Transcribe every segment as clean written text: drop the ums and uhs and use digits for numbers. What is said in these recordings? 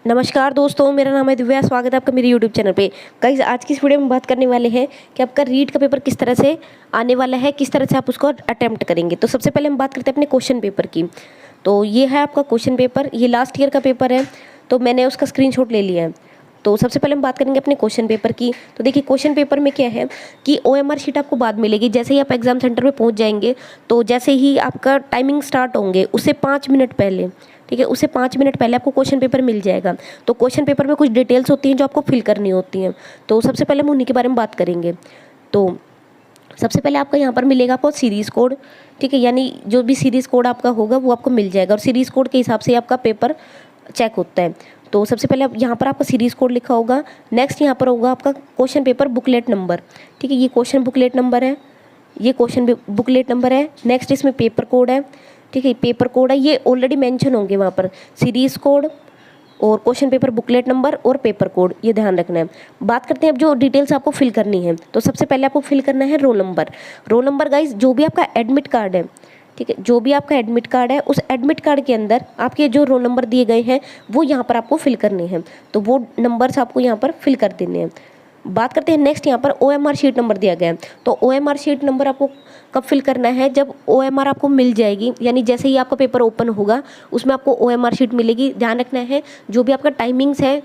नमस्कार दोस्तों, मेरा नाम है दिव्या। स्वागत है आपका मेरे यूट्यूब चैनल पे। गाइस, आज की इस वीडियो में बात करने वाले हैं कि आपका रीड का पेपर किस तरह से आने वाला है, किस तरह से आप उसको अटेम्प्ट करेंगे। तो सबसे पहले हम बात करते हैं अपने क्वेश्चन पेपर की। तो ये है आपका क्वेश्चन पेपर, ये लास्ट ईयर का पेपर है, तो मैंने उसका स्क्रीनशॉट ले लिया है। तो सबसे पहले हम बात करेंगे अपने क्वेश्चन पेपर की। तो देखिए, क्वेश्चन पेपर में क्या है कि OMR शीट आपको बाद मिलेगी। जैसे ही आप एग्जाम सेंटर में पहुंच जाएंगे, तो जैसे ही आपका टाइमिंग स्टार्ट होंगे उससे 5 मिनट पहले, ठीक है, उससे 5 मिनट पहले आपको क्वेश्चन पेपर मिल जाएगा। तो क्वेश्चन पेपर में कुछ डिटेल्स होती हैं जो आपको फिल करनी होती हैं। तो सबसे पहले हम उन्हीं के बारे में बात करेंगे। तो सबसे पहले आपका यहाँ पर मिलेगा आपको सीरीज़ कोड, ठीक है, यानी जो भी सीरीज़ कोड आपका होगा वो आपको मिल जाएगा और सीरीज़ कोड के हिसाब से आपका पेपर चेक होता है। तो सबसे पहले यहाँ पर आपका सीरीज़ कोड लिखा होगा। नेक्स्ट यहाँ पर होगा आपका क्वेश्चन पेपर बुकलेट नंबर, ठीक है, ये क्वेश्चन बुकलेट नंबर है, ये क्वेश्चन बुकलेट नंबर है। नेक्स्ट इसमें पेपर कोड है, ठीक है, पेपर कोड है, ये ऑलरेडी मेंशन होंगे वहाँ पर, सीरीज़ कोड और क्वेश्चन पेपर बुकलेट नंबर और पेपर कोड, ये ध्यान रखना है। बात करते हैं अब जो डिटेल्स आपको फिल करनी है। तो सबसे पहले आपको फिल करना है roll number. Roll number guys, जो भी आपका एडमिट कार्ड है, ठीक है, जो भी आपका एडमिट कार्ड है उस एडमिट कार्ड के अंदर आपके जो रोल नंबर दिए गए हैं वो यहाँ पर आपको फिल करने हैं। तो वो नंबर्स आपको यहाँ पर फिल कर देने हैं। बात करते हैं नेक्स्ट, यहाँ पर OMR शीट नंबर दिया गया है। तो OMR शीट नंबर आपको कब फिल करना है? जब OMR आपको मिल जाएगी, यानी जैसे ही आपका पेपर ओपन होगा उसमें आपको OMR शीट मिलेगी। ध्यान रखना है, जो भी आपका टाइमिंग्स है,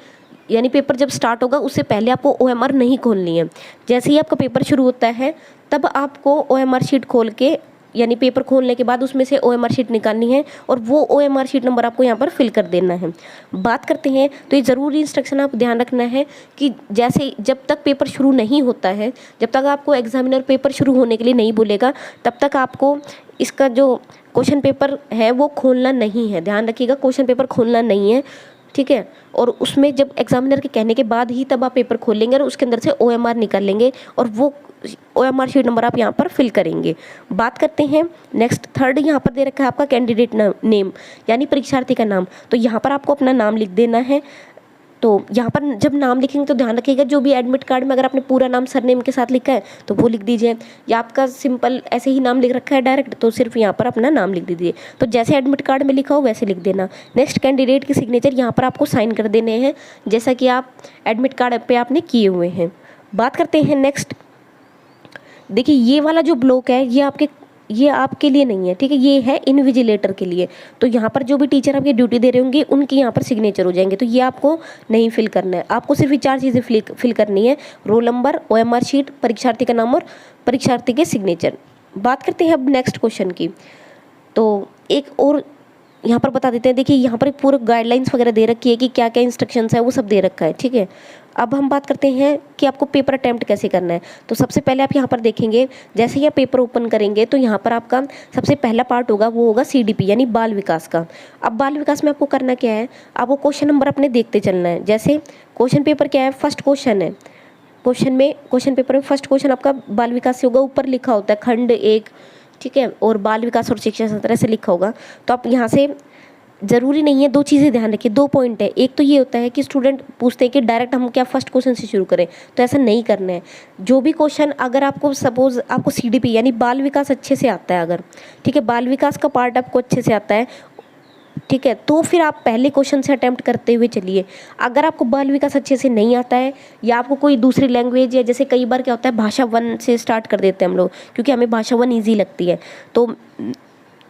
यानी पेपर जब स्टार्ट होगा उससे पहले आपको OMR नहीं खोलनी है। जैसे ही आपका पेपर शुरू होता है तब आपको OMR शीट खोल के, यानी पेपर खोलने के बाद उसमें से OMR शीट निकालनी है और वो OMR शीट नंबर आपको यहाँ पर फिल कर देना है। बात करते हैं, तो ये ज़रूरी इंस्ट्रक्शन आप ध्यान रखना है कि जैसे जब तक पेपर शुरू नहीं होता है, जब तक आपको एग्जामिनर पेपर शुरू होने के लिए नहीं बोलेगा, तब तक आपको इसका जो क्वेश्चन पेपर है वो खोलना नहीं है। ध्यान रखिएगा, क्वेश्चन पेपर खोलना नहीं है, ठीक है। और उसमें जब एग्जामिनर के कहने के बाद ही तब आप पेपर खोलेंगे और उसके अंदर से OMR निकालेंगे और वो OMR शीट नंबर आप यहाँ पर फिल करेंगे। बात करते हैं नेक्स्ट, थर्ड यहाँ पर दे रखा है आपका कैंडिडेट नेम, यानी परीक्षार्थी का नाम। तो यहाँ पर आपको अपना नाम लिख देना है। तो यहाँ पर जब नाम लिखेंगे तो ध्यान रखिएगा, जो भी एडमिट कार्ड में अगर आपने पूरा नाम सरनेम के साथ लिखा है तो वो लिख दीजिए, या आपका सिंपल ऐसे ही नाम लिख रखा है डायरेक्ट, तो सिर्फ यहाँ पर अपना नाम लिख दीजिए। तो जैसे एडमिट कार्ड में लिखा हो वैसे लिख देना। नेक्स्ट, कैंडिडेट की सिग्नेचर यहाँ पर आपको साइन कर देने हैं, जैसा कि आप एडमिट कार्ड पे आपने किए हुए हैं। बात करते हैं नेक्स्ट, देखिए ये वाला जो ब्लॉक है ये आपके लिए नहीं है, ठीक है, ये है इनविजिलेटर के लिए। तो यहाँ पर जो भी टीचर आपकी ड्यूटी दे रहे होंगे उनकी यहाँ पर सिग्नेचर हो जाएंगे, तो ये आपको नहीं फिल करना है। आपको सिर्फ ये 4 चीज़ें फिल करनी है: रोल नंबर, OMR शीट, परीक्षार्थी का नाम और परीक्षार्थी के सिग्नेचर। बात करते हैं अब नेक्स्ट क्वेश्चन की। तो एक और यहाँ पर बता देते हैं, देखिए यहाँ पर पूरे गाइडलाइंस वगैरह दे रखी है कि क्या क्या इंस्ट्रक्शंस है वो सब दे रखा है, ठीक है। अब हम बात करते हैं कि आपको पेपर अटेम्प्ट कैसे करना है। तो सबसे पहले आप यहाँ पर देखेंगे, जैसे ही आप पेपर ओपन करेंगे तो यहाँ पर आपका सबसे पहला पार्ट होगा, वो होगा CDP यानी बाल विकास का। अब बाल विकास में आपको करना क्या है, आपको क्वेश्चन नंबर अपने देखते चलना है। जैसे क्वेश्चन पेपर क्या है, फर्स्ट क्वेश्चन है, क्वेश्चन पेपर में फर्स्ट क्वेश्चन आपका बाल विकास से होगा, ऊपर लिखा होता है खंड 1, ठीक है, और बाल विकास और शिक्षा सत्र से लिखा होगा। तो आप यहाँ से, ज़रूरी नहीं है, 2 चीज़ें ध्यान रखिए, 2 पॉइंट है। एक तो ये होता है कि स्टूडेंट पूछते हैं कि डायरेक्ट हम क्या फर्स्ट क्वेश्चन से शुरू करें, तो ऐसा नहीं करना है। जो भी क्वेश्चन, अगर आपको सपोज आपको CDP यानी बाल विकास अच्छे से आता है, अगर, ठीक है, बाल विकास का पार्ट आपको अच्छे से आता है, ठीक है, तो फिर आप पहले क्वेश्चन से अटेम्प्ट करते हुए चलिए। अगर आपको बाल विकास अच्छे से नहीं आता है या आपको कोई दूसरी लैंग्वेज, या जैसे कई बार क्या होता है भाषा 1 से स्टार्ट कर देते हैं हम लोग, क्योंकि हमें भाषा 1 ईजी लगती है।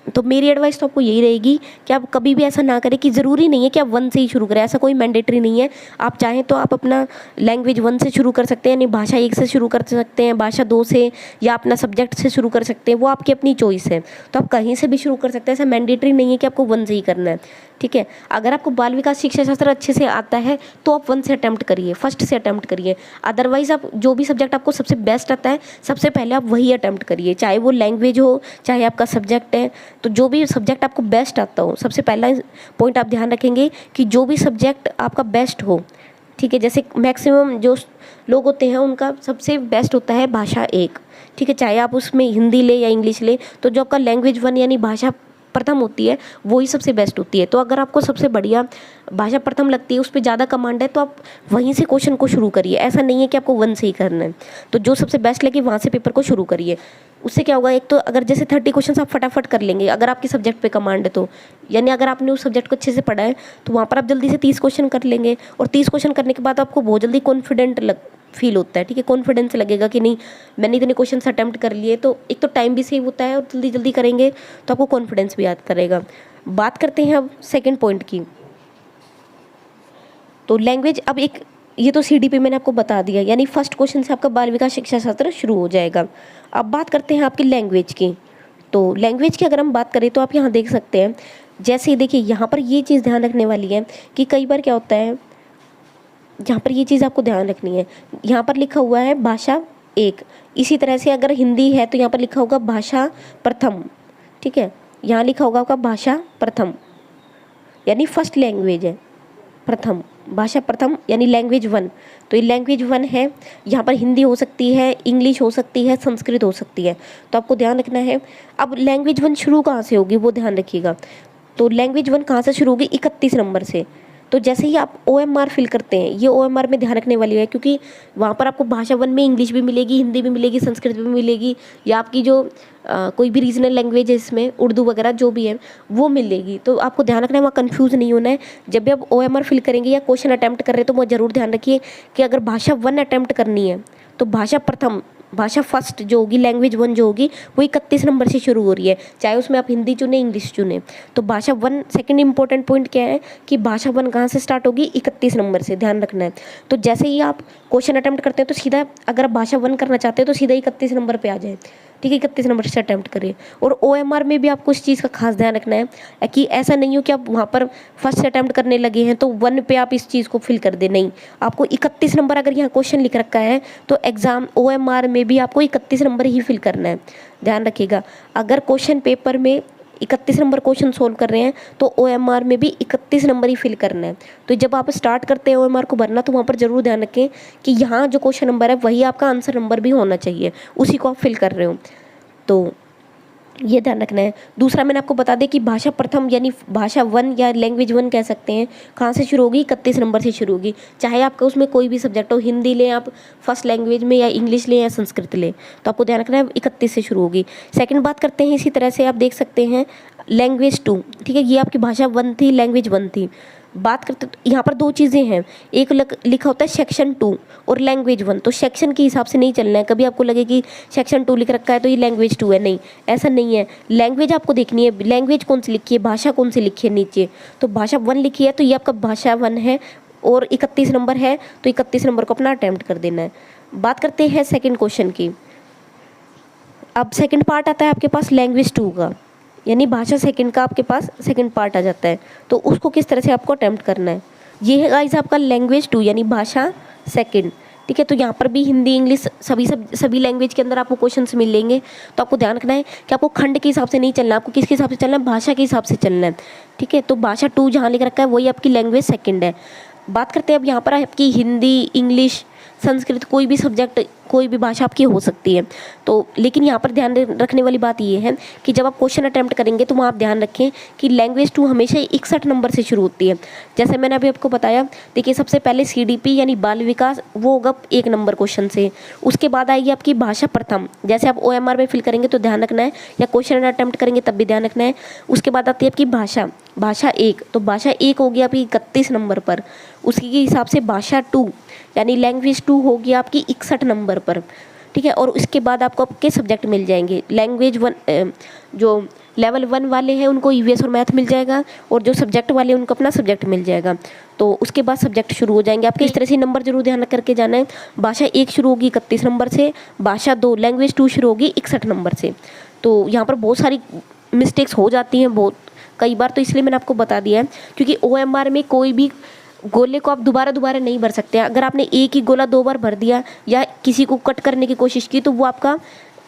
तो मेरी एडवाइस तो आपको यही रहेगी कि आप कभी भी ऐसा ना करें, कि ज़रूरी नहीं है कि आप 1 से ही शुरू करें, ऐसा कोई मैंडेटरी नहीं है। आप चाहें तो आप अपना लैंग्वेज 1 से शुरू कर सकते हैं, यानी भाषा 1 से शुरू कर सकते हैं, भाषा 2 से, या अपना सब्जेक्ट से शुरू कर सकते हैं, वो आपकी अपनी चॉइस है। तो आप कहीं से भी शुरू कर सकते हैं, ऐसा मैंडेटरी नहीं है कि आपको 1 से ही करना है, ठीक है। अगर आपको बाल विकास शिक्षा शास्त्र अच्छे से आता है तो आप 1 से अटेम्प्ट करिए, फर्स्ट से अटेम्प्ट करिए। अदरवाइज आप जो भी सब्जेक्ट आपको सबसे बेस्ट आता है सबसे पहले आप वही अटेम्प्ट करिए, चाहे वो लैंग्वेज हो, चाहे आपका सब्जेक्ट है। तो जो भी सब्जेक्ट आपको बेस्ट आता हो, सबसे पहला पॉइंट आप ध्यान रखेंगे कि जो भी सब्जेक्ट आपका बेस्ट हो, ठीक है। जैसे मैक्सिमम जो लोग होते हैं उनका सबसे बेस्ट होता है भाषा 1, ठीक है, चाहे आप उसमें हिंदी ले या इंग्लिश ले, तो जो आपका लैंग्वेज 1 यानी भाषा प्रथम होती है वही सबसे बेस्ट होती है। तो अगर आपको सबसे बढ़िया भाषा प्रथम लगती है, उस पर ज़्यादा कमांड है, तो आप वहीं से क्वेश्चन को शुरू करिए। ऐसा नहीं है कि आपको 1 से ही करना है, तो जो सबसे बेस्ट लगे वहाँ से पेपर को शुरू करिए। उससे क्या होगा, एक तो अगर जैसे 30 क्वेश्चन आप फटाफट कर लेंगे अगर आपके सब्जेक्ट पे कमांड है, तो यानी अगर आपने उस सब्जेक्ट को अच्छे से पढ़ा है तो वहाँ पर आप जल्दी से 30 क्वेश्चन कर लेंगे, और 30 क्वेश्चन करने के बाद आपको बहुत जल्दी कॉन्फिडेंट फील होता है। ठीक है, कॉन्फिडेंस लगेगा कि नहीं मैंने इतने क्वेश्चन अटैम्प्ट कर लिए, तो एक तो टाइम भी सेव होता है और जल्दी जल्दी करेंगे तो आपको कॉन्फिडेंस भी याद करेगा। बात करते हैं अब सेकेंड पॉइंट की। तो लैंग्वेज, अब एक ये तो CDP मैंने आपको बता दिया, यानी फर्स्ट क्वेश्चन से आपका बाल विकास शिक्षा शास्त्र शुरू हो जाएगा। अब बात करते हैं आपकी लैंग्वेज की। तो लैंग्वेज की अगर हम बात करें तो आप यहाँ देख सकते हैं, जैसे देखिए यहाँ पर ये चीज़ ध्यान रखने वाली है कि कई बार क्या होता है, यहाँ पर ये चीज़ आपको ध्यान रखनी है, यहाँ पर लिखा हुआ है भाषा 1, इसी तरह से अगर हिंदी है तो यहाँ पर लिखा होगा भाषा प्रथम। ठीक है, यहाँ लिखा होगा आपका भाषा प्रथम, यानी फर्स्ट लैंग्वेज है प्रथम, भाषा प्रथम यानी लैंग्वेज 1। तो ये लैंग्वेज 1 है, यहाँ पर हिंदी हो सकती है, इंग्लिश हो सकती है, संस्कृत हो सकती है, तो आपको ध्यान रखना है। अब लैंग्वेज 1 शुरू कहाँ से होगी वो ध्यान रखिएगा। तो लैंग्वेज 1 कहाँ से शुरू होगी, 31 नंबर से। तो जैसे ही आप OMR फिल करते हैं, ये OMR में ध्यान रखने वाली है, क्योंकि वहाँ पर आपको भाषा 1 में इंग्लिश भी मिलेगी, हिंदी भी मिलेगी, संस्कृत भी मिलेगी, या आपकी जो कोई भी रीजनल लैंग्वेज है इसमें उर्दू वगैरह जो भी है वो मिलेगी। तो आपको ध्यान रखना है, वहाँ कंफ्यूज नहीं होना है। जब भी आप OMR फिल करेंगे या क्वेश्चन अटैम्प्ट कर रहे हैं तो वो जरूर ध्यान रखिए कि अगर भाषा 1 अटैम्प्ट करनी है तो भाषा प्रथम, भाषा फर्स्ट जो होगी, लैंग्वेज 1 जो होगी वो 31 नंबर से शुरू हो रही है, चाहे उसमें आप हिंदी चुने इंग्लिश चुने। तो भाषा 1 सेकंड इंपॉर्टेंट पॉइंट क्या है कि भाषा 1 कहाँ से स्टार्ट होगी, 31 नंबर से, ध्यान रखना है। तो जैसे ही आप क्वेश्चन अटैम्प्ट करते हैं तो सीधा, अगर आप भाषा 1 करना चाहते हैं तो सीधा 31 नंबर पे आ जाए। ठीक है, 31 नंबर से अटैम्प्ट करिए। और OMR में भी आपको इस चीज़ का खास ध्यान रखना है कि ऐसा नहीं हो कि आप वहाँ पर फर्स्ट से अटैम्प्ट करने लगे हैं तो 1 पे आप इस चीज़ को फिल कर दे, नहीं, आपको 31 नंबर अगर यहाँ क्वेश्चन लिख रखा है तो एग्जाम OMR में भी आपको 31 नंबर ही फिल करना है, ध्यान रखिएगा। अगर क्वेश्चन पेपर में 31 नंबर क्वेश्चन सोल्व कर रहे हैं तो OMR में भी 31 नंबर ही फिल करना है। तो जब आप स्टार्ट करते हैं OMR को भरना तो वहाँ पर जरूर ध्यान रखें कि यहाँ जो क्वेश्चन नंबर है वही आपका आंसर नंबर भी होना चाहिए, उसी को आप फिल कर रहे हो, तो ये ध्यान रखना है। दूसरा मैंने आपको बता दें कि भाषा प्रथम यानी भाषा 1 या लैंग्वेज 1 कह सकते हैं, कहाँ से शुरू होगी, 31 नंबर से शुरू होगी, चाहे आपका उसमें कोई भी सब्जेक्ट हो, हिंदी लें आप फर्स्ट लैंग्वेज में, या इंग्लिश लें या संस्कृत लें, तो आपको ध्यान रखना है 31 से शुरू होगी। सेकंड बात करते हैं, इसी तरह से आप देख सकते हैं लैंग्वेज 2। ठीक है, ये आपकी भाषा 1 थी, लैंग्वेज 1 थी। बात करते यहाँ पर 2 चीज़ें हैं, एक लिखा होता है सेक्शन 2 और लैंग्वेज 1। तो सेक्शन के हिसाब से नहीं चलना है, कभी आपको लगे कि सेक्शन 2 लिख रखा है तो ये लैंग्वेज 2 है, नहीं, ऐसा नहीं है। लैंग्वेज आपको देखनी है, लैंग्वेज कौन सी लिखी है, भाषा कौन सी लिखी है नीचे, तो भाषा 1 लिखी है तो ये आपका भाषा 1 है, और 31 नंबर है तो 31 नंबर को अपना अटैम्प्ट कर देना है। बात करते हैं सेकेंड क्वेश्चन की। अब सेकेंड पार्ट आता है आपके पास लैंग्वेज 2 का, यानी भाषा सेकंड का आपके पास सेकंड पार्ट आ जाता है, तो उसको किस तरह से आपको अटेम्प्ट करना है। ये है गाइस आपका लैंग्वेज 2 यानी भाषा सेकंड। ठीक है, तो यहाँ पर भी हिंदी इंग्लिश सभी लैंग्वेज के अंदर आपको क्वेश्चंस मिलेंगे, तो आपको ध्यान रखना है कि आपको खंड के हिसाब से नहीं चलना, आपको किसके हिसाब से चलना है, भाषा के हिसाब से चलना है। ठीक है, तो भाषा 2 जहाँ लिख रखा है वही आपकी लैंग्वेज सेकंड है। बात करते हैं अब यहाँ पर आपकी हिंदी इंग्लिश संस्कृत कोई भी सब्जेक्ट कोई भी भाषा आपकी हो सकती है, तो लेकिन यहाँ पर ध्यान रखने वाली बात ये है कि जब आप क्वेश्चन अटैम्प्ट करेंगे तो वहाँ आप ध्यान रखें कि लैंग्वेज 2 हमेशा 61 नंबर से शुरू होती है। जैसे मैंने अभी आपको बताया, देखिए सबसे पहले CDP यानी बाल विकास वो होगा 1 नंबर क्वेश्चन से, उसके बाद आएगी आपकी भाषा प्रथम, जैसे आप OMR में फिल करेंगे तो ध्यान रखना है, या क्वेश्चन अटैम्प्ट करेंगे तब भी ध्यान रखना है। उसके बाद आती है आपकी भाषा 1, तो भाषा 1 होगी आपकी 31 नंबर पर, उसी के हिसाब से भाषा 2 यानी लैंग्वेज 2 होगी आपकी 61 नंबर पर। ठीक है, और उसके बाद आपको आपके सब्जेक्ट मिल जाएंगे, लैंग्वेज 1 जो लेवल 1 वाले हैं उनको EVS और मैथ मिल जाएगा, और जो सब्जेक्ट वाले हैं उनको अपना सब्जेक्ट मिल जाएगा, तो उसके बाद सब्जेक्ट शुरू हो जाएंगे आपके। इस तरह से नंबर जरूर ध्यान करके जाना है। भाषा 1 शुरू होगी 31 नंबर से, भाषा 2 लैंग्वेज 2 शुरू होगी 61 नंबर से। तो यहाँ पर बहुत सारी मिस्टेक्स हो जाती हैं बहुत कई बार, तो इसलिए मैंने आपको बता दिया है, क्योंकि OMR में कोई भी गोले को आप दोबारा नहीं भर सकते हैं। अगर आपने एक ही गोला 2 बार भर दिया या किसी को कट करने की कोशिश की तो वो आपका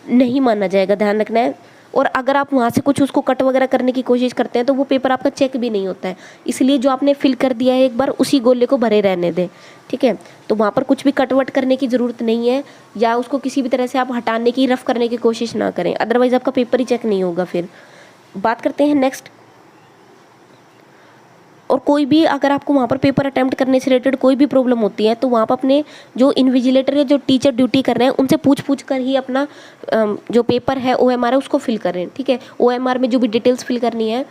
नहीं माना जाएगा, ध्यान रखना है। और अगर आप वहाँ से कुछ उसको कट वगैरह करने की कोशिश करते हैं तो वो पेपर आपका चेक भी नहीं होता है। इसलिए जो आपने फिल कर दिया है एक बार उसी गोले को भरे रहने दें, ठीक है। तो वहाँ पर कुछ भी कट वट करने की ज़रूरत नहीं है, या उसको किसी भी तरह से आप हटाने की रफ करने की कोशिश ना करें, अदरवाइज़ आपका पेपर ही चेक नहीं होगा। फिर बात करते हैं नेक्स्ट और कोई भी अगर आपको वहाँ पर पेपर अटैम्प्ट करने से रिलेटेड कोई भी प्रॉब्लम होती है तो वहाँ पर अपने जो इन्विजिलेटर या जो टीचर ड्यूटी कर रहे हैं उनसे पूछ कर ही अपना जो पेपर है OMR है उसको फिल करें। ठीक है, OMR में जो भी डिटेल्स फिल करनी है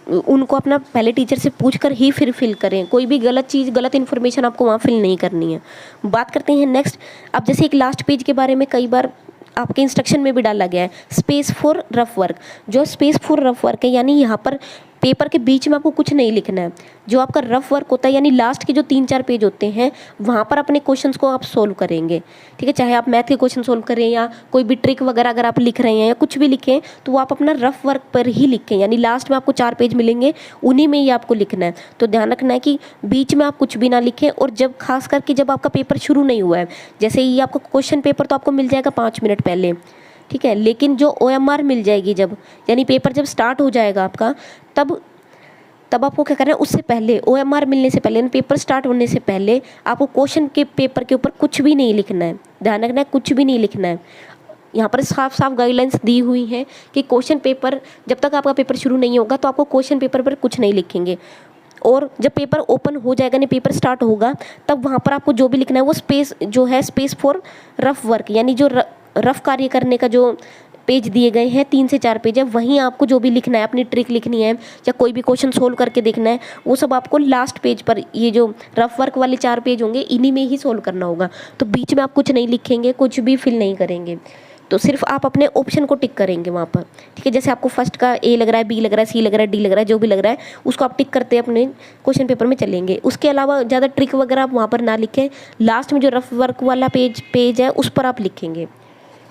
उनको अपना पहले टीचर से पूछ कर ही फिर फिल करें। कोई भी गलत चीज़, गलत इन्फॉर्मेशन आपको वहाँ फिल नहीं करनी है। बात करते हैं नेक्स्ट। अब जैसे एक लास्ट पेज के बारे में कई बार आपके इंस्ट्रक्शन में भी डाला गया है, स्पेस फॉर रफ वर्क। जो स्पेस फॉर रफ वर्क है यानी यहाँ पर पेपर के बीच में आपको कुछ नहीं लिखना है। जो आपका रफ वर्क होता है यानी लास्ट के जो 3-4 पेज होते हैं वहाँ पर अपने क्वेश्चंस को आप सोल्व करेंगे। ठीक है, चाहे आप मैथ के क्वेश्चन सोल्व करें या कोई भी ट्रिक वगैरह अगर आप लिख रहे हैं या कुछ भी लिखें तो वो आप अपना रफ वर्क पर ही लिखें। यानी लास्ट में आपको 4 पेज मिलेंगे, उन्हीं में ही आपको लिखना है। तो ध्यान रखना है कि बीच में आप कुछ भी ना लिखें। और जब खास करके जब आपका पेपर शुरू नहीं हुआ है, जैसे ये आपका क्वेश्चन पेपर तो आपको मिल जाएगा 5 मिनट पहले, ठीक है, लेकिन जो OMR मिल जाएगी जब, यानी पेपर जब स्टार्ट हो जाएगा आपका, तब आपको क्या करना है, उससे पहले OMR मिलने से पहले, पेपर स्टार्ट होने से पहले आपको क्वेश्चन के पेपर के ऊपर कुछ भी नहीं लिखना है। ध्यान रखना है, कुछ भी नहीं लिखना है। यहाँ पर साफ साफ गाइडलाइंस दी हुई हैं कि क्वेश्चन पेपर जब तक आपका पेपर शुरू नहीं होगा तो आपको क्वेश्चन पेपर पर कुछ नहीं लिखेंगे। और जब पेपर ओपन हो जाएगा, यानी पेपर स्टार्ट होगा, तब वहाँ पर आपको जो भी लिखना है वो स्पेस जो है स्पेस फॉर रफ वर्क, यानी जो रफ कार्य करने का जो पेज दिए गए हैं 3 से 4 पेज है, वहीं आपको जो भी लिखना है, अपनी ट्रिक लिखनी है या कोई भी क्वेश्चन सोल्व करके देखना है, वो सब आपको लास्ट पेज पर, ये जो रफ वर्क वाले 4 पेज होंगे इन्हीं में ही सोल्व करना होगा। तो बीच में आप कुछ नहीं लिखेंगे, कुछ भी फिल नहीं करेंगे, तो सिर्फ आप अपने ऑप्शन को टिक करेंगे वहाँ पर। ठीक है, जैसे आपको फर्स्ट का A लग रहा है, B लग रहा है, C लग रहा है, D लग रहा है, जो भी लग रहा है उसको आप टिक करते अपने क्वेश्चन पेपर में चलेंगे। उसके अलावा ज़्यादा ट्रिक वगैरह आप वहाँ पर ना लिखें। लास्ट में जो रफ वर्क वाला पेज है उस पर आप लिखेंगे।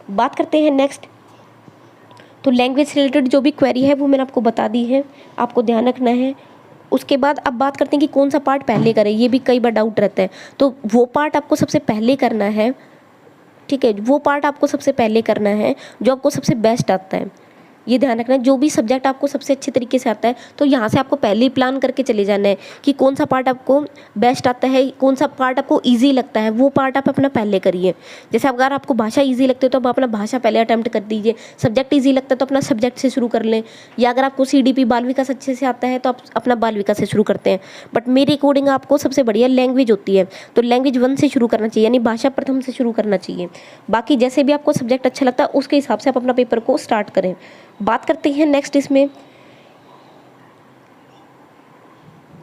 बात करते हैं नेक्स्ट। तो लैंग्वेज से रिलेटेड जो भी क्वेरी है वो मैंने आपको बता दी है, आपको ध्यान रखना है। उसके बाद अब बात करते हैं कि कौन सा पार्ट पहले करें, ये भी कई बार डाउट रहता है। तो वो पार्ट आपको सबसे पहले करना है। ठीक है, वो पार्ट आपको सबसे पहले करना है जो आपको सबसे बेस्ट आता है। ये ध्यान रखना है, जो भी सब्जेक्ट आपको सबसे अच्छे तरीके से आता है तो यहाँ से आपको पहले ही प्लान करके चले जाना है कि कौन सा पार्ट आपको बेस्ट आता है, कौन सा पार्ट आपको इजी लगता है, वो पार्ट आप अपना पहले करिए। जैसे अगर आपको भाषा इजी लगती है तो आप अपना भाषा पहले अटैम्प्ट कर दीजिए। सब्जेक्ट इजी लगता है तो अपना सब्जेक्ट से शुरू कर लें, या अगर आपको CDP बाल विकास अच्छे से आता है तो आप अपना बाल विकास से शुरू करते हैं। बट मेरे अकॉर्डिंग आपको सबसे बढ़िया लैंग्वेज होती है, तो लैंग्वेज 1 से शुरू करना चाहिए, यानी भाषा प्रथम से शुरू करना चाहिए। बाकी जैसे भी आपको सब्जेक्ट अच्छा लगता है उसके हिसाब से आप अपना पेपर को स्टार्ट करें। बात करते हैं नेक्स्ट इसमें।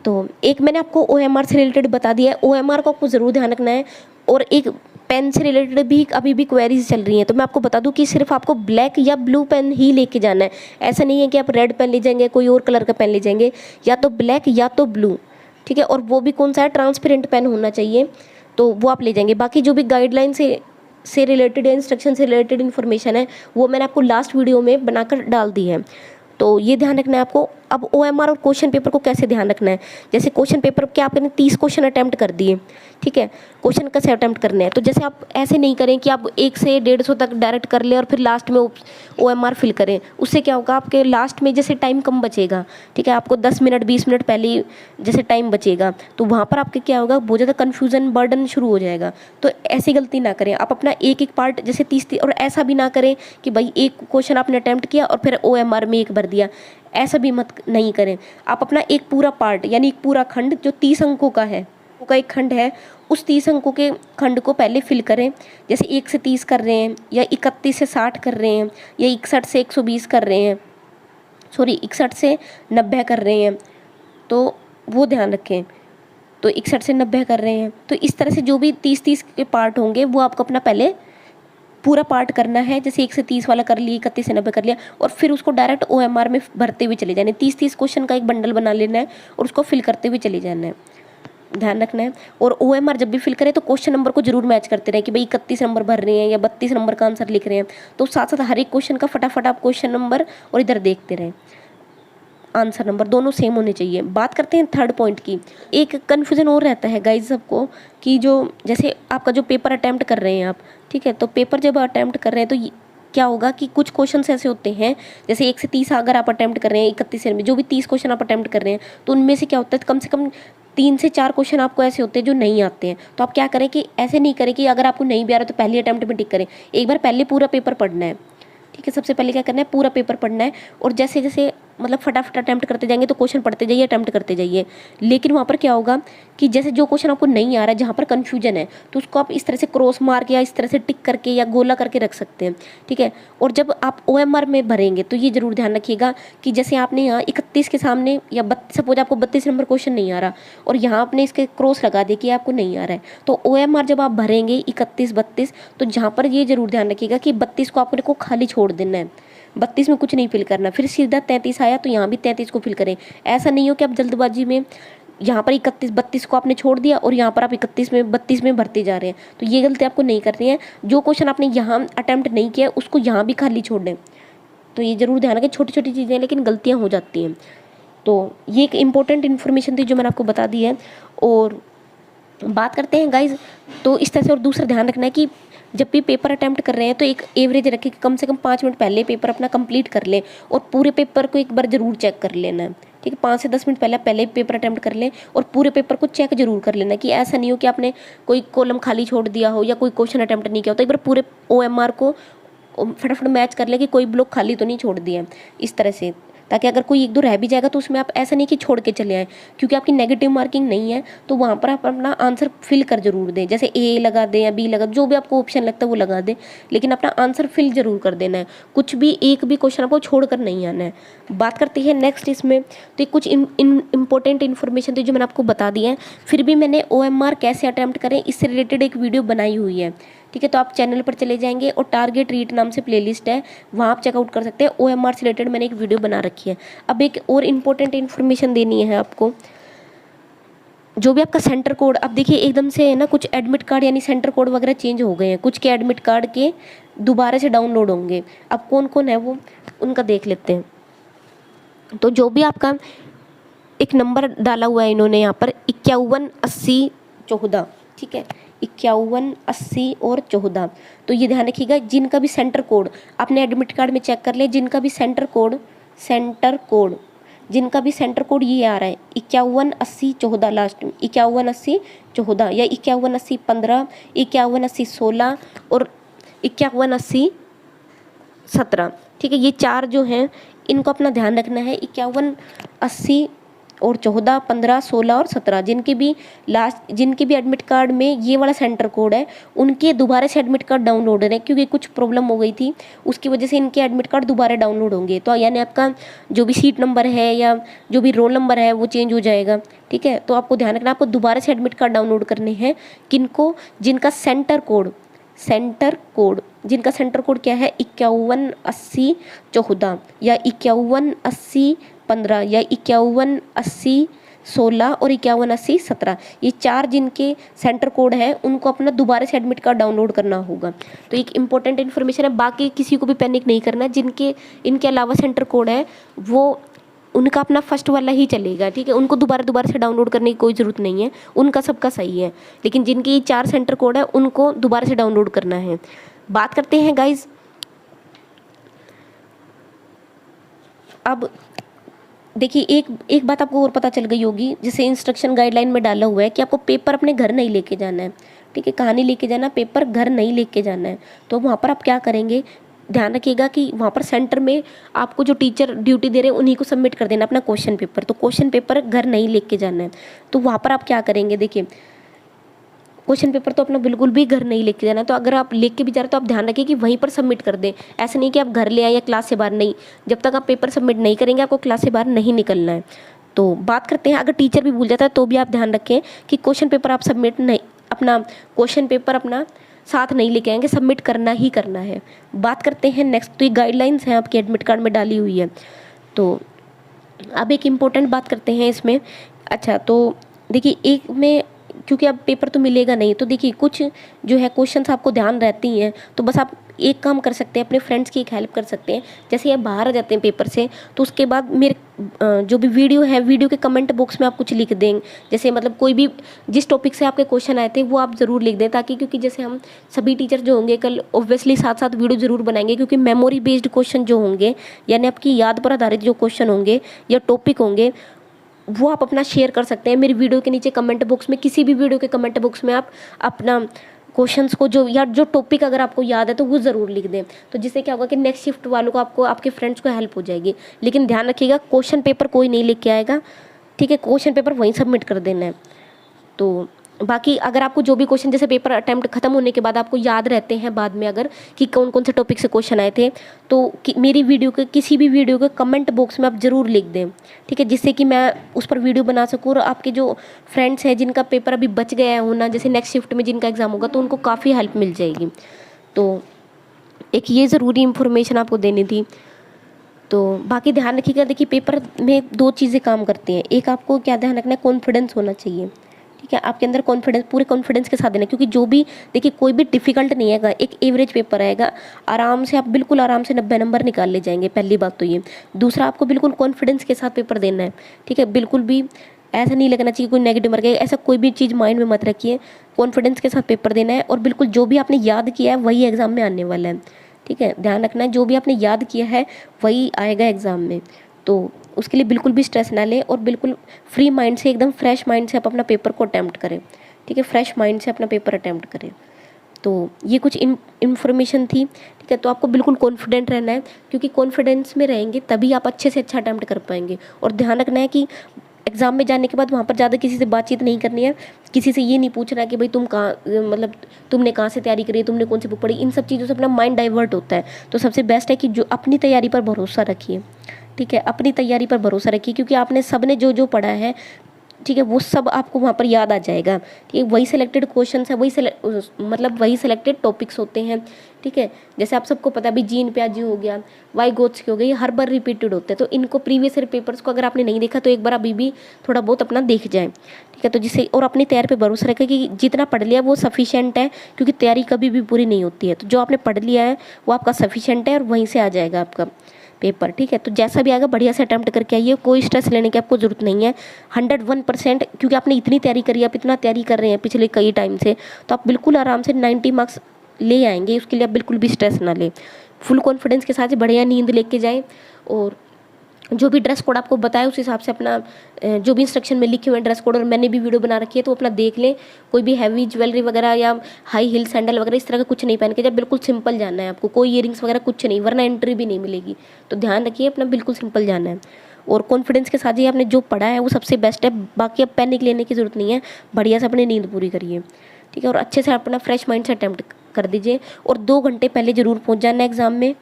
तो एक मैंने आपको OMR से रिलेटेड बता दिया है, OMR को आपको ज़रूर ध्यान रखना है। और एक पेन से रिलेटेड भी अभी भी क्वेरीज चल रही हैं, तो मैं आपको बता दूं कि सिर्फ आपको ब्लैक या ब्लू पेन ही लेके जाना है। ऐसा नहीं है कि आप रेड पेन ले जाएंगे, कोई और कलर का पेन ले जाएंगे, या तो ब्लैक या तो ब्लू। ठीक है, और वो भी कौन सा है, ट्रांसपेरेंट पेन होना चाहिए, तो वो आप ले जाएंगे। बाकी जो भी गाइडलाइन से रिलेटेड या इंस्ट्रक्शन से रिलेटेड इन्फॉर्मेशन है वो मैंने आपको लास्ट वीडियो में बनाकर डाल दी है, तो ये ध्यान रखना है आपको। अब OMR और क्वेश्चन पेपर को कैसे ध्यान रखना है, जैसे क्वेश्चन पेपर के आपने 30 क्वेश्चन अटैम्प्ट कर दिए, ठीक है, क्वेश्चन कैसे अटैम्प्ट करने हैं, तो जैसे आप ऐसे नहीं करें कि आप 1 से 150 तक डायरेक्ट कर लें और फिर लास्ट में OMR फिल करें। उससे क्या होगा, आपके लास्ट में जैसे टाइम कम बचेगा, ठीक है, आपको 10 मिनट 20 मिनट पहले ही जैसे टाइम बचेगा, तो वहाँ पर आपके क्या होगा, बहुत ज़्यादा कन्फ्यूज़न बर्डन शुरू हो जाएगा। तो ऐसी गलती ना करें, आप अपना एक पार्ट जैसे 30 और ऐसा भी ना करें कि भाई एक क्वेश्चन आपने अटैम्प्ट किया और फिर OMR में 1 भर दिया, ऐसा भी मत नहीं करें। आप अपना एक पूरा पार्ट यानी एक पूरा खंड जो 30 अंकों का है, का एक खंड है, उस 30 अंकों के खंड को पहले फिल करें। जैसे 1 से 30 कर रहे हैं, या 31 से 60 कर रहे हैं, या 61 से 120 कर रहे हैं, सॉरी 61 से 90 कर रहे हैं, तो वो ध्यान रखें। तो 61 से 90 कर रहे हैं, तो इस तरह से जो भी 30-30 के पार्ट होंगे वो आपको अपना पहले पूरा पार्ट करना है। जैसे 1 से 30 वाला कर लिया, 31 से 90 कर लिया, और फिर उसको डायरेक्ट OMR में भरते हुए चले जाने। 30-30 क्वेश्चन का एक बंडल बना लेना है और उसको फिल करते हुए चले जाना है, ध्यान रखना है। और OMR जब भी फिल करें तो क्वेश्चन नंबर को जरूर मैच करते रहें कि भाई 31 नंबर भर रहे हैं या 32 नंबर का आंसर लिख रहे हैं, तो साथ साथ हर एक क्वेश्चन का फटाफट आप क्वेश्चन नंबर और इधर देखते रहें, आंसर नंबर दोनों सेम होने चाहिए। बात करते हैं थर्ड पॉइंट की। एक कन्फ्यूज़न और रहता है गाइज सबको कि जो जैसे आपका जो पेपर अटैम्प्ट कर रहे हैं आप, ठीक है, तो पेपर जब अटैम्प्ट कर रहे हैं तो क्या होगा कि कुछ क्वेश्चंस ऐसे होते हैं, जैसे 1 से 30 अगर आप अटैम्प्ट कर रहे हैं, 31 से जो भी 30 क्वेश्चन आप अटैम्प्ट कर रहे हैं, तो उनमें से क्या होता है कम से कम 3 से 4 क्वेश्चन आपको ऐसे होते हैं जो नहीं आते हैं। तो आप क्या करें कि ऐसे नहीं करें कि अगर आपको नहीं भी आ रहा तो पहले अटैम्प्ट में टिक करें। एक बार पहले पूरा पेपर पढ़ना है, ठीक है, सबसे पहले क्या करना है, पूरा पेपर पढ़ना है। और जैसे जैसे मतलब फटाफट अटैम्प्ट करते जाएंगे तो क्वेश्चन पढ़ते जाइए, अटैम्प्ट करते जाइए। लेकिन वहाँ पर क्या होगा कि जैसे जो क्वेश्चन आपको नहीं आ रहा है, जहाँ पर कन्फ्यूजन है, तो उसको आप इस तरह से क्रॉस मार्क या इस तरह से टिक करके या गोला करके रख सकते हैं, ठीक है। और जब आप OMR में भरेंगे तो ये जरूर ध्यान रखिएगा कि जैसे आपने यहाँ 31 के सामने या सपोज आपको 32 नंबर क्वेश्चन नहीं आ रहा और यहाँ आपने इसके क्रॉस लगा दे कि आपको नहीं आ रहा है, तो OMR जब आप भरेंगे 31 32, तो जहाँ पर ये जरूर ध्यान रखिएगा कि 32 को आपको खाली छोड़ देना है, 32 में कुछ नहीं फिल करना। फिर सीधा 33 आया तो यहाँ भी 33 को फिल करें। ऐसा नहीं हो कि आप जल्दबाजी में यहाँ पर 31 32 को आपने छोड़ दिया और यहाँ पर आप 32 में भरते जा रहे हैं, तो ये गलती आपको नहीं करनी है। जो क्वेश्चन आपने यहाँ अटैम्प्ट नहीं किया उसको यहाँ भी खाली छोड़ दें। तो ये जरूर ध्यान रखें, छोटी छोटी चीज़ें लेकिन गलतियाँ हो जाती हैं। तो ये एक इम्पोर्टेंट इन्फॉर्मेशन थी जो मैंने आपको बता दी है। और बात करते हैं गाइज, तो इस तरह से। और दूसरा ध्यान रखना है कि जब भी पेपर अटैम्प्ट कर रहे हैं तो एक एवरेज रखें कि कम से कम 5 मिनट पहले पेपर अपना कंप्लीट कर लें और पूरे पेपर को एक बार जरूर चेक कर लेना है, ठीक है। 5 से 10 मिनट पहले पेपर अटैम्प्ट कर लें और पूरे पेपर को चेक जरूर कर लेना, कि ऐसा नहीं हो कि आपने कोई कॉलम खाली छोड़ दिया हो या कोई क्वेश्चन अटैम्प्ट नहीं किया हो। तो एक बार पूरे OMR को फटाफट मैच कर ले कि कोई ब्लॉक खाली तो नहीं छोड़ दिया, इस तरह से, ताकि अगर कोई 1-2 रह भी जाएगा तो उसमें आप ऐसा नहीं कि छोड़ के चले आए, क्योंकि आपकी नेगेटिव मार्किंग नहीं है तो वहाँ पर आप अपना आंसर फिल कर जरूर दें। जैसे A लगा दें या B लगा, जो भी आपको ऑप्शन लगता है वो लगा दें, लेकिन अपना आंसर फिल जरूर कर देना है। कुछ भी एक भी क्वेश्चन आपको छोड़ कर नहीं आना है। बात करते हैं नेक्स्ट इसमें, तो कुछ इंपॉर्टेंट इन्फॉर्मेशन थी जो मैंने आपको बता दी है। फिर भी मैंने OMR कैसे अटैम्प्ट करें इससे रिलेटेड एक वीडियो बनाई हुई है, ठीक है। तो आप चैनल पर चले जाएंगे और टारगेट रीट नाम से प्लेलिस्ट है, वहाँ आप चेकआउट कर सकते हैं। OMR से रिलेटेड मैंने एक वीडियो बना रखी है। अब एक और इम्पोर्टेंट इन्फॉर्मेशन देनी है आपको, जो भी आपका सेंटर कोड, अब देखिए एकदम से है ना, कुछ एडमिट कार्ड यानी सेंटर कोड वगैरह चेंज हो गए हैं, कुछ के एडमिट कार्ड के दोबारा से डाउनलोड होंगे। अब कौन कौन है वो उनका देख लेते हैं। तो जो भी आपका एक नंबर डाला हुआ है इन्होंने यहाँ पर 51 80 14, ठीक है, 51 80 और 14। तो ये ध्यान रखिएगा, जिनका भी सेंटर कोड आपने एडमिट कार्ड में चेक कर ले, जिनका भी सेंटर कोड जिनका भी सेंटर कोड ये आ रहा है 51 80 14, लास्ट में 51 80 14 या 51 80 15, 51 80 16 और 51 80 17, ठीक है। ये 4 जो हैं इनको अपना ध्यान रखना है। 51 80 और 14 15 16 और 17, जिनके भी एडमिट कार्ड में ये वाला सेंटर कोड है, उनके दोबारा से एडमिट कार्ड डाउनलोड है, क्योंकि कुछ प्रॉब्लम हो गई थी उसकी वजह से इनके एडमिट कार्ड दोबारा डाउनलोड होंगे। तो यानी आपका जो भी सीट नंबर है या जो भी रोल नंबर है वो चेंज हो जाएगा, ठीक है। तो आपको ध्यान रखना, आपको दोबारा से एडमिट कार्ड डाउनलोड करने हैं। किनको? जिनका सेंटर कोड जिनका सेंटर कोड क्या है 51 80 14 या 51 80 15 या 51 80 16 और 51 80 17, ये 4 जिनके सेंटर कोड है उनको अपना दोबारा से एडमिट कार्ड डाउनलोड करना होगा। तो एक इंपॉर्टेंट इन्फॉर्मेशन है, बाकी किसी को भी पैनिक नहीं करना है। जिनके इनके अलावा सेंटर कोड है वो उनका अपना फर्स्ट वाला ही चलेगा, ठीक है। उनको दोबारा से डाउनलोड करने की कोई ज़रूरत नहीं है, उनका सबका सही है। लेकिन जिनके ये 4 सेंटर कोड है उनको दोबारा से डाउनलोड करना है। बात करते हैं गाइज, अब देखिए एक बात आपको और पता चल गई होगी, जैसे इंस्ट्रक्शन गाइडलाइन में डाला हुआ है कि आपको पेपर अपने घर नहीं लेके जाना है, ठीक है। कहानी लेके जाना, पेपर घर नहीं लेके जाना है। तो वहाँ पर आप क्या करेंगे, ध्यान रखिएगा कि वहाँ पर सेंटर में आपको जो टीचर ड्यूटी दे रहे हैं उन्हीं को सबमिट कर देना अपना क्वेश्चन पेपर। तो क्वेश्चन पेपर घर नहीं लेके जाना है। तो वहाँ पर आप क्या करेंगे, देखिए क्वेश्चन पेपर तो अपना बिल्कुल भी घर नहीं लेके जाना है। तो अगर आप लेके भी जा रहे हैं तो आप ध्यान रखिए कि वहीं पर सबमिट कर दें। ऐसा नहीं कि आप घर ले आए या क्लास से बाहर, नहीं, जब तक आप पेपर सबमिट नहीं करेंगे आपको क्लास से बाहर नहीं निकलना है। तो बात करते हैं, अगर टीचर भी भूल जाता है तो भी आप ध्यान रखें कि क्वेश्चन पेपर आप सबमिट नहीं, अपना क्वेश्चन पेपर अपना साथ नहीं लेके आएंगे, सबमिट करना ही करना है। बात करते हैं नेक्स्ट, तो ये गाइडलाइंस हैं आपके एडमिट कार्ड में डाली हुई है। तो अब एक इम्पोर्टेंट बात करते हैं इसमें। अच्छा, तो देखिए एक में, क्योंकि अब पेपर तो मिलेगा नहीं, तो देखिए कुछ जो है क्वेश्चंस आपको ध्यान रहती हैं, तो बस आप एक काम कर सकते हैं, अपने फ्रेंड्स की एक हेल्प कर सकते हैं। जैसे आप बाहर आ जाते हैं पेपर से, तो उसके बाद मेरे जो भी वीडियो है, वीडियो के कमेंट बॉक्स में आप कुछ लिख दें। जैसे मतलब कोई भी जिस टॉपिक से आपके क्वेश्चन आए थे वो आप ज़रूर लिख दें, ताकि क्योंकि जैसे हम सभी टीचर जो होंगे कल ऑब्वियसली साथ साथ वीडियो ज़रूर बनाएंगे, क्योंकि मेमोरी बेस्ड क्वेश्चन जो होंगे, यानी आपकी याद पर आधारित जो क्वेश्चन होंगे या टॉपिक होंगे, वो आप अपना शेयर कर सकते हैं मेरी वीडियो के नीचे कमेंट बॉक्स में। किसी भी वीडियो के कमेंट बॉक्स में आप अपना क्वेश्चंस को जो टॉपिक अगर आपको याद है तो वो ज़रूर लिख दें, तो जिससे क्या होगा कि नेक्स्ट शिफ्ट वालों को आपको आपके फ्रेंड्स को हेल्प हो जाएगी। लेकिन ध्यान रखिएगा क्वेश्चन पेपर कोई नहीं लेके आएगा, ठीक है, क्वेश्चन पेपर वहीं सबमिट कर देना है। तो बाकी अगर आपको जो भी क्वेश्चन जैसे पेपर अटेम्प्ट खत्म होने के बाद आपको याद रहते हैं बाद में अगर कि कौन कौन से टॉपिक से क्वेश्चन आए थे, तो मेरी वीडियो के किसी भी वीडियो के कमेंट बॉक्स में आप ज़रूर लिख दें, ठीक है, जिससे कि मैं उस पर वीडियो बना सकूँ और आपके जो फ्रेंड्स हैं जिनका पेपर अभी बच गया है होना, जैसे नेक्स्ट शिफ्ट में जिनका एग्ज़ाम होगा, तो उनको काफ़ी हेल्प मिल जाएगी। तो एक ये ज़रूरी इन्फॉर्मेशन आपको देनी थी। तो बाकी ध्यान रखिएगा, देखिए पेपर में 2 चीज़ें काम करती हैं। एक आपको क्या ध्यान रखना है, कॉन्फिडेंस होना चाहिए, ठीक है, आपके अंदर कॉन्फिडेंस, पूरे कॉन्फिडेंस के साथ देना, क्योंकि जो भी देखिए कोई भी डिफिकल्ट नहीं आएगा, एक एवरेज पेपर आएगा, आराम से आप बिल्कुल आराम से 90 नंबर निकाल ले जाएंगे, पहली बात तो ये। दूसरा, आपको बिल्कुल कॉन्फिडेंस के साथ पेपर देना है, ठीक है, बिल्कुल भी ऐसा नहीं लगना चाहिए कोई नेगेटिव मार्क है, ऐसा कोई भी चीज़ माइंड में मत रखिए, कॉन्फिडेंस के साथ पेपर देना है और बिल्कुल जो भी आपने याद किया है वही एग्ज़ाम में आने वाला है, ठीक है, ध्यान रखना है जो भी आपने याद किया है वही आएगा एग्ज़ाम में। तो उसके लिए बिल्कुल भी स्ट्रेस ना लें और बिल्कुल फ्री माइंड से, एकदम फ्रेश माइंड से आप अपना पेपर को अटैम्प्ट करें, ठीक है, फ्रेश माइंड से अपना पेपर अटैम्प्ट करें। तो ये कुछ इन्फॉर्मेशन थी, ठीक है, तो आपको बिल्कुल कॉन्फिडेंट रहना है, क्योंकि कॉन्फिडेंस में रहेंगे तभी आप अच्छे से अच्छा अटैम्प्ट कर पाएंगे। और ध्यान रखना है कि एग्ज़ाम में जाने के बाद वहाँ पर ज़्यादा किसी से बातचीत नहीं करनी है, किसी से ये नहीं पूछना कि भाई तुम कहाँ, मतलब तुमने कहाँ से तैयारी करी है, तुमने कौन सी बुक पढ़ी, इन सब चीज़ों से अपना माइंड डाइवर्ट होता है। तो सबसे बेस्ट है कि जो अपनी तैयारी पर भरोसा रखिए, ठीक है, अपनी तैयारी पर भरोसा रखिए, क्योंकि आपने सब ने जो जो पढ़ा है, ठीक है, वो सब आपको वहाँ पर याद आ जाएगा, ठीक है, वही सिलेक्टेड क्वेश्चंस है, मतलब वही सिलेक्टेड टॉपिक्स होते हैं, ठीक है। जैसे आप सबको पता है, अभी जीन प्याजी हो गया, वाई गोट्स हो गई, ये हर बार रिपीटेड होते हैं, तो इनको प्रीवियस ईयर पेपर्स को अगर आपने नहीं देखा तो एक बार अभी भी थोड़ा बहुत अपना देख जाए, ठीक है। तो जिससे और अपनी तैयारी पे भरोसा रखें कि जितना पढ़ लिया वो सफिशिएंट है, क्योंकि तैयारी कभी भी पूरी नहीं होती है, तो जो आपने पढ़ लिया है वो आपका सफिशिएंट है और वहीं से आ जाएगा आपका पेपर, ठीक है। तो जैसा भी आएगा बढ़िया से अटैम्प्ट करके आइए, कोई स्ट्रेस लेने की आपको ज़रूरत नहीं है, 101%, क्योंकि आपने इतनी तैयारी करी है, आप इतना तैयारी कर रहे हैं पिछले कई टाइम से, तो आप बिल्कुल आराम से 90 मार्क्स ले आएंगे। उसके लिए आप बिल्कुल भी स्ट्रेस ना लें, फुल कॉन्फिडेंस के साथ बढ़िया नींद लेके जाएँ और जो भी ड्रेस कोड आपको बताया उस हिसाब से अपना जो भी इंस्ट्रक्शन में लिखे हुए ड्रेस कोड, और मैंने भी वीडियो बना रखी है तो अपना देख लें। कोई भी हैवी ज्वेलरी वगैरह या हाई हील सैंडल वगैरह इस तरह का कुछ नहीं पहन के जब, बिल्कुल सिंपल जाना है आपको, कोई इयरिंग्स वगैरह कुछ नहीं, वरना एंट्री भी नहीं मिलेगी। तो ध्यान रखिए, अपना बिल्कुल सिंपल जाना है और कॉन्फिडेंस के साथ ही आपने जो पढ़ा है वो सबसे बेस्ट है। बाकी अब पैनिक लेने की ज़रूरत नहीं है, बढ़िया से अपनी नींद पूरी करिए, ठीक है, और अच्छे से अपना फ्रेश माइंड से अटैम्प्ट कर दीजिए। और 2 घंटे पहले ज़रूर पहुँच जाना है एग्ज़ाम में,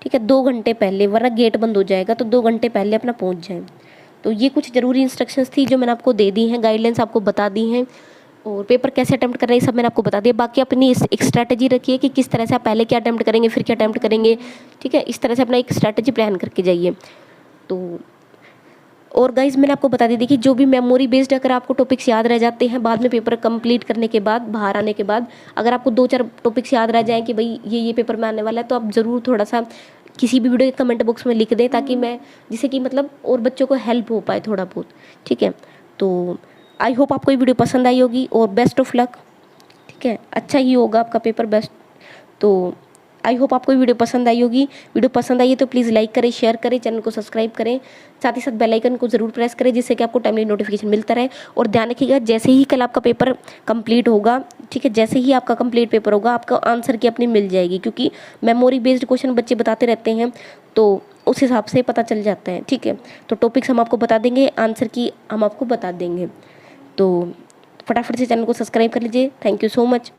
ठीक है, 2 घंटे पहले, वरना गेट बंद हो जाएगा, तो 2 घंटे पहले अपना पहुंच जाएं। तो ये कुछ ज़रूरी इंस्ट्रक्शंस थी जो मैंने आपको दे दी हैं, गाइडलाइंस आपको बता दी हैं, और पेपर कैसे अटैम्प्ट कर रहे हैं सब मैंने आपको बता दिया। बाकी अपनी एक स्ट्रैटेजी रखिए कि किस तरह से आप पहले क्या अटैम्प्ट करेंगे फिर क्या अटैम्प्ट करेंगे, ठीक है, इस तरह से अपना एक स्ट्रैटेजी प्लान करके जाइए। तो और गाइज मैंने आपको बता दी थी कि जो भी मेमोरी बेस्ड अगर आपको टॉपिक्स याद रह जाते हैं बाद में पेपर कंप्लीट करने के बाद, बाहर आने के बाद, अगर आपको 2-4 टॉपिक्स याद रह जाएं कि भाई ये पेपर में आने वाला है, तो आप ज़रूर थोड़ा सा किसी भी वीडियो के कमेंट बॉक्स में लिख दें, ताकि मैं जिससे कि मतलब और बच्चों को हेल्प हो पाए थोड़ा बहुत, ठीक है। तो आई होप आपको ये वीडियो पसंद आई होगी और बेस्ट ऑफ लक, ठीक है, अच्छा ही होगा आपका पेपर, बेस्ट। तो आई होप आपको वीडियो पसंद आई होगी। वीडियो पसंद आई है तो प्लीज़ लाइक करें, शेयर करें, चैनल को सब्सक्राइब करें, साथ ही साथ बेल आइकन को ज़रूर प्रेस करें, जिससे कि आपको टाइमली नोटिफिकेशन मिलता रहे। और ध्यान रखिएगा, जैसे ही कल आपका पेपर कंप्लीट होगा, ठीक है, जैसे ही आपका कंप्लीट पेपर होगा आपका आंसर की अपनी मिल जाएगी, क्योंकि मेमोरी बेस्ड क्वेश्चन बच्चे बताते रहते हैं, तो उस हिसाब से पता चल जाता है, ठीक है। तो टॉपिक्स हम आपको बता देंगे, आंसर की हम आपको बता देंगे। तो फटाफट से चैनल को सब्सक्राइब कर लीजिए। Thank you so much.